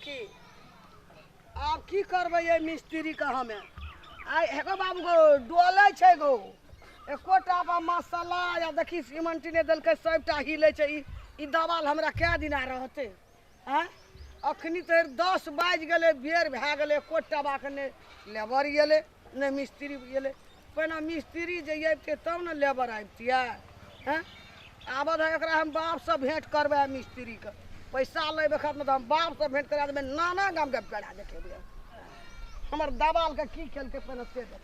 देखी आप की करबै ये मिस्त्री का हमें आई हेगो बाबू गो डोले छै गो एकोटा पर मसाला या देखी सीमेंट ने देलकै सबटा हिले छै ई दबाल हमरा क्या दिन आ रहते हैं अखनी तो 10 बाज गेले बेर भए गेले एकोटा बाक ने लेबर गेले ने मिस्त्री गेले पहिने मिस्त्री जे अबिते तब ने लेबर आबितिए हैं आबद है एकरा हम बाप से भेंट करबै मिस्त्री के पैसा लेबे खातिर हम बाप से भेंट करा देबै नाना गाम के पेड़ा देखेबै हमर दबाल के की खेलके पहिने से देख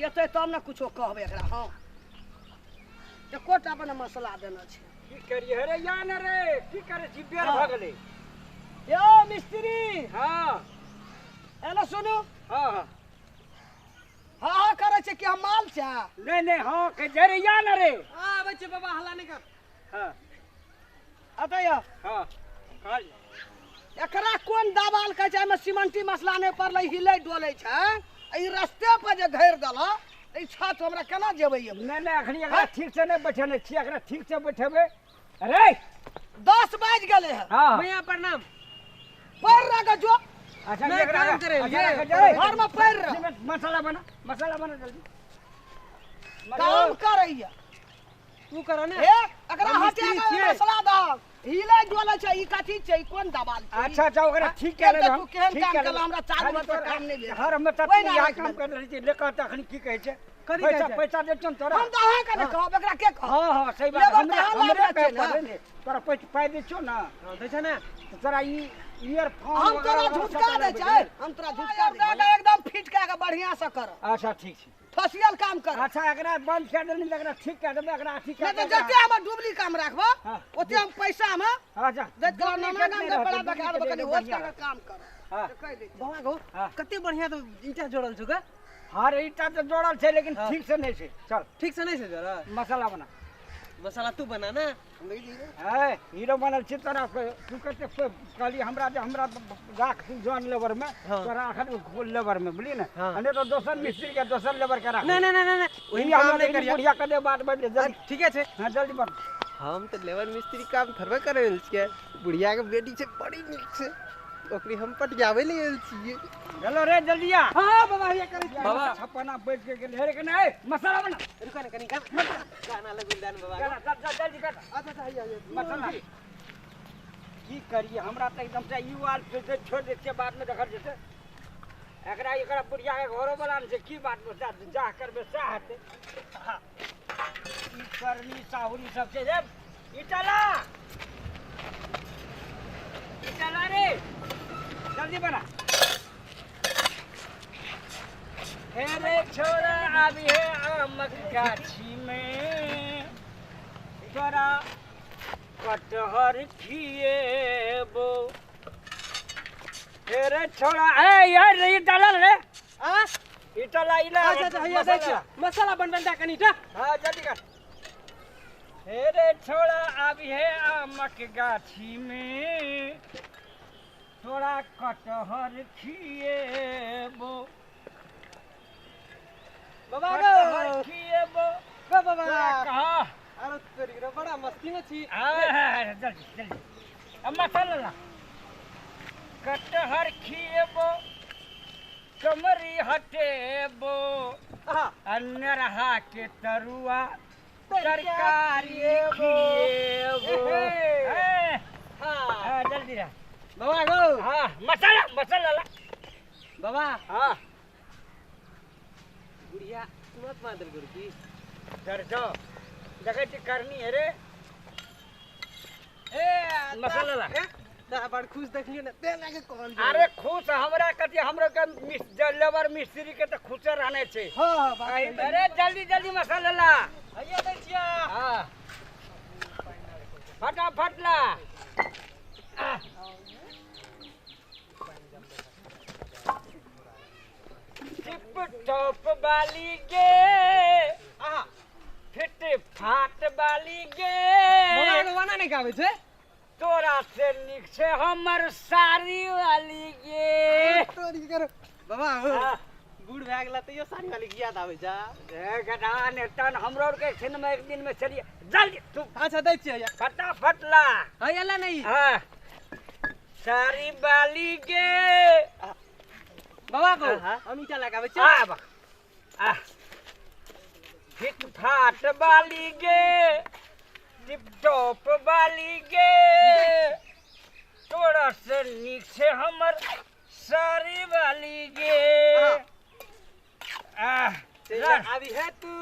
एते तब ने कुछो कहबै एकरा हां एकोटा पर मसला देना छै की करिए रे यान रे की करे छी बेर भ गेलै यो मिस्त्री हां एला सुनु हां हां हाँ करे छै कि हम माल छै नहीं हां के जे रे यान रे आबै छै बाबा हल्ला नहीं कर हां अतै या हां काल एकरा कोन दबाल कहै छै एमे सीमेंटी मसला नहीं पड़लै हिले डोलै छै ई रास्ते पर जे घेर देला ई छत हमरा केना जेबै नहीं अखनी एकरा ठीक से नहीं बैठने छी एकरा ठीक से बैठेबै अरे 10 बाज गेले है हां भैया प्रणाम पैर रख जो अच्छा मैं काम करे घर में पैर रख मसाला बना जल्दी काम करैया तू कर ना ए एकरा हटे मसला द हिले डोलै छै ई कथि छै कोन दबाल छै अच्छा ओकरा ठीक कर ले तू केहन काम करला हमरा 4 वर्ष से काम नहीं भेल हर हम त यहाँ काम कर रही छी लेकर त अखनी की कहै छै पैसा दे छन तोरा हम त अहाँ के कहब एकरा के कह हां सही बात हमरे पे दे तोरा पाई दे छो ना दै छै ना तोरा ई ईयरफोन हम तोरा झुटका दे छै हम तोरा झुटका दे एकदम फिट के बढ़िया से कर अच्छा ठीक छै फसियल काम कर अच्छा एकरा बंद कर देनी एकरा ठीक कर देबे एकरा ठीक कर दे जते हम डुबली काम राखबो ओते हम पैसा में अच्छा दे तोरा नाना गाम के बड़ा बका दे कनी होत का काम कर हां कह दे बाबा गो कते बढ़िया तो ईटा जोड़ल छु का हां रे ईटा तो जोड़ल छै लेकिन ठीक से नहीं छै चल ठीक से नहीं से जरा मसाला बना मसाला तू बना ना है हीरो बनल छी तोरा तू कते कहली हमरा जे हमरा राख जॉन लेबर में तोरा आखर खोल लेबर में बुझली ना अने तो दोसर मिस्त्री के दोसर लेबर के राख नहीं वही हम नहीं करिया बढ़िया कर बात बढ़ जल्दी ठीक है हां जल्दी बन हम तो लेबर मिस्त्री काम थरबे करे छिए बुढ़िया के बेटी से बड़ी नीक से ओकरी हम पटियावे ले आइल छिए चलो रे जल्दी आ हां बाबा ये करे बाबा छपना बैठ के गेल रे के नहीं मसाला बना रुका ना कनी गाना लग दान बाबा जल्दी कर अच्छा आइए मसाला की करिए हमरा त एकदम से युवाल से छोड़ दे के बाद में देखल जेते एकरा बुढ़िया के घरो वाला से की बात बता जा करबे चाहते ई करनी साहुरी सब से जब इटला रे जल्दी बना रे छोरा अभी है आमक गाछी में तोरा कटहर खिएबो रे छोरा ए यार ये डाला रे हां इटला इला अच्छा ये देख मसाला बन दा कनी टा हां जल्दी कर रे छोरा अभी है आमक गाछी में तोरा कटहर खिएबो बाबा कटहर खिएबो बाबा कहां अरे तेरी रे बड़ा मस्ती में छी जल्दी अब मसाला ला कटहर खिएबो कमरी हटेबो अनरहा के तरुआ तरकारी खिएबो हां जल्दी रे बाबा गो हां मसाला ला बाबा हां बुढ़िया मत मादर गुरु की डर जाओ जगह करनी है रे ए मसाला ला ता बड़ खुश देखलियो ना ते लागे कॉल अरे खुश हमरा कति हमरो के लेबर मिस्त्री के त खुश रहने छे हां अरे जल्दी मसाला ला आइए दै छिया हां फटाफट ला टिप टॉप वाली गे फिट फाट वाली गे बाबा वाना नहीं गावे छे तोरा से निक छे हमर साड़ी वाली गे तोरी कर बाबा बूढ़ भए गेला त यो साड़ी वाली की याद आवे जा ए गधा ने तन हमरो के छिन में एक दिन में चलिए जल्दी तू अच्छा दै छियै या फटाफट ला है याला नहीं हां सारी बाली गे बाबा को हाँ। हम ईटा लगावे छी आ बा आ फिट फाट बाली गे टिप टॉप बाली गे तोरा से नीक से हमर सारी बाली गे आ तेला अभी है तू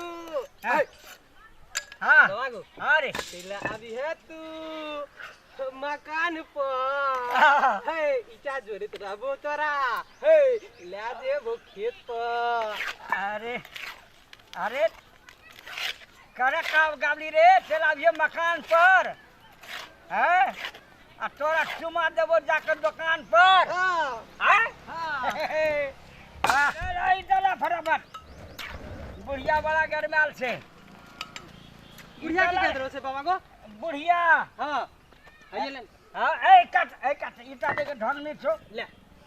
हाँ। हाँ बाबा को अरे तेला अभी है तू मकान पर हाँ। हे ईटा जोड़े तो रहबो तोरा हे ला देबो खेत पर अरे अरे करे काम गाबली रे चला अभी मकान पर हैं आ तोरा चुमा देबो जाकर दुकान पर हां हैं हां चल चला फटाफट बुढ़िया वाला घर में आल से बुढ़िया की कहत रहो से बाबा को बुढ़िया हां आइए ले हाँ ए कट ईटा दे के ढंग में छो ले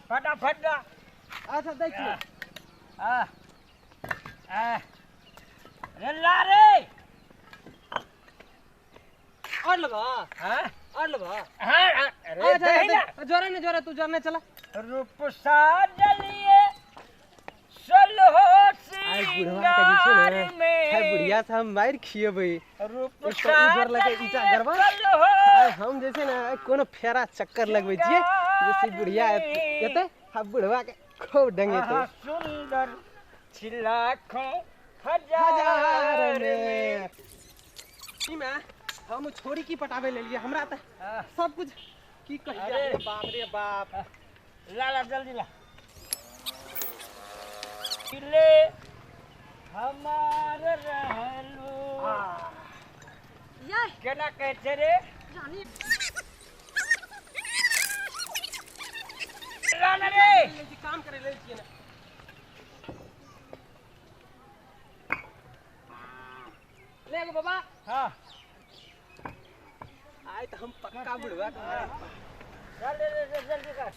फटाफट जा अच्छा देखिए आ आ रे ला रे और लगा हाँ और लगा हाँ अरे दही ना जोरा तू जोरने चला रूप साजलिए सलहो आई बुढ़वा का जी सिंगार सुने में है बुढ़िया से हम मार खिएबे रूप एक तो उजर लगे ईटा साजलिए गरबा सलहो आ हम जैसे ना कोनो फेरा चक्कर लगवे छिए जैसे बुढ़िया एते हम बुढ़वा के खूब डंगे आहा, थे सुंदर छिलाखों हजार हजार में में ई में हम छोरी की पटावे ले लिए हमरा त हाँ, सब कुछ की कहिया अरे। रे बाप रे बाप ला जल्दी ला किले हमार रहलू ये केना कहते रे जानी लाना रे जी काम करे ले छिए ना ले गो बाबा हाँ आय त हम पक्का बुढ़वा के जल्दी कर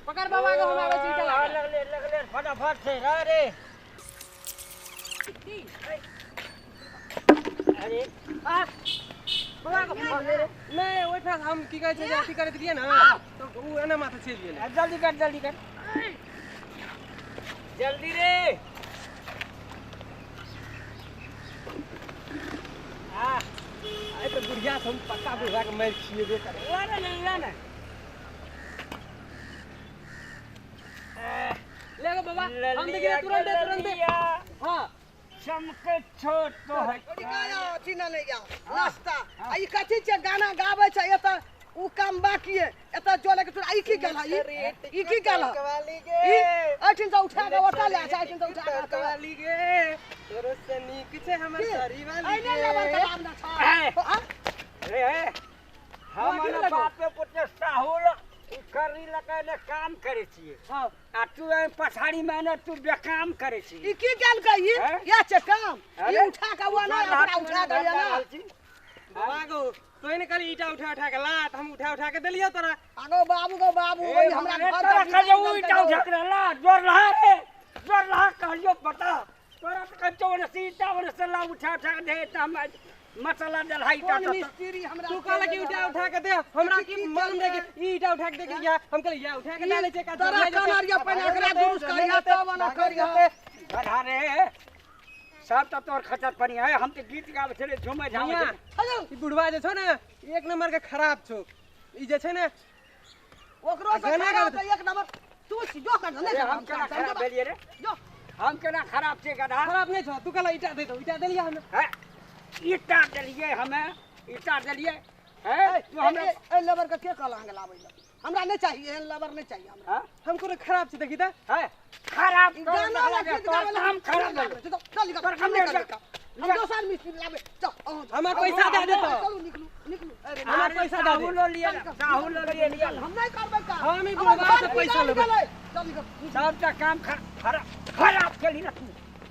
पकड़ बाबा को हम आवे छी ईटा हाँ, लगा लग ले फटाफट से रे अरे आ बाबा को नहीं ओइ ठा हम की कहै छै जे अथी करैत रहिए ना तो उ एना माथा छेद गेलै जल्दी कर जल्दी रे हाँ आय त बुढ़िया से हम पक्का बुढ़वा के मार खिएबे करे लाना ले गो बाबा हम देखिए तुरंत दे हां चमके छोट तो है निकाया चिन्ह नहीं या नाश्ता आई कथी छे गाना गावे छे एत उ काम बाकी है एत जोले के तोरा ई की गला ई की गला कवाली ई अठिन से उठा के ओटा ले अठिन से उठा के कवाली गे तोरो से नीक छे हमर सरी वाली आइने लेबर के नाम ना छा रे हम बाप पे पुत्र साहुल करी लगे काम करे छिए हां आ तू पछाड़ी में तू बेकाम करे छी ई की गल गई हैं? या छे काम ई अरे, उठा के वो ना ओकरा उठा के ले ना बाबा गो तो ने कल ईटा उठा के लात हम उठा के देलियो तोरा आगो बाबू ए, ओई हमरा अरे, घर तोरा के कहियो भीतर उइटा दल उठा के ला जोर रहा रे जोर रहा कहियो बता तोरा तो कच्चो ने सीता वन से ला उठा के दे त मसाला डलहाई कौन ता मिस्त्री हमरा तू कहला कि उठा के दे हमरा की मालूम रे कि ईटा उठा के दे के या हम कहले या उठा के डाले छे का तोरा कनरिया पहना एकरा दुरुस्त करिया तब ना करिया बढ़ा रे सब तो तोर खचर पनी है हम तो गीत गावे छले झूमे झावे भैया हेलो ई बुढ़वा जे छो ना एक नंबर के खराब छो ई जे छै ना ओकरो से गाना खराब गाबै त एक नंबर तू जो कर अरे नहीं हम केना खराब भेलिए रे जो हम केना खराब छे गधा खराब नहीं छो तू कहला ईटा दे दो ईटा देलिया हमें है ईटा दलिए हमें ईटा दलिए है तू हमें ए लेबर के के कहला हंग लाबै ला हमरा नहीं चाहिए एहन लेबर नहीं चाहिए हमरा हाँ? हमको रे खराब छे देखी त है खराब ई तो गाना वाला लगे गीत तो गावे ला काम खराब लगे चल निकल तोर हम कम नहीं दे कर हम दोसर मिस्त्री लाबे चल हमें पैसा दे दे तो चलो निकलू अरे हमें पैसा दे दे साहुल लिए साहुल लिए निकल हम नहीं करबै का हम ही बुढ़वा से पैसा लेबै चल निकल सबका काम खराब चली ना तू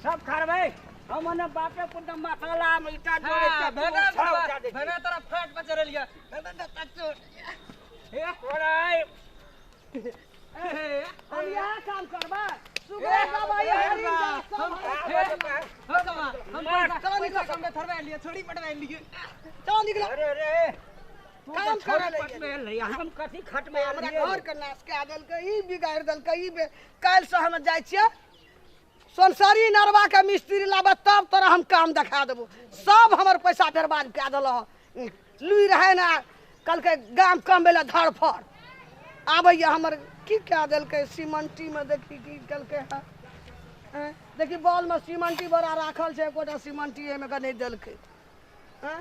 सब खराब है हमने बापे पुत्र मसाला में ईटा जोड़े हां के भगा छाव जा दे भगा तेरा फट बचर लिया हे ओराय हम यहाँ काम करबै सुबह का भाई हरी चलो निकलो हमने थरवा लिए थोड़ी पटवा लिए चलो निकलो अरे अरे काम करे ले हम कथी खट में हमरा घर के नाश कए देलकै ई बिगाड़ि देलकै ई काल्हि से हम जाइ छियै सोनसरी नरवा के मिस्त्री लाबे तब तोरा हम काम देखा देबो सब हमर पैसा बर्बाद कए देलह लुई रहे ना कल के गाम कमबे धड़ फड़ आबैया हमर की कए देलकै सीमेंटी में देखी की केलकै है देखी बॉल में सीमेंटी बड़ा राखल छै एकोटा सीमेंटी एमे के नहीं देलकै हैं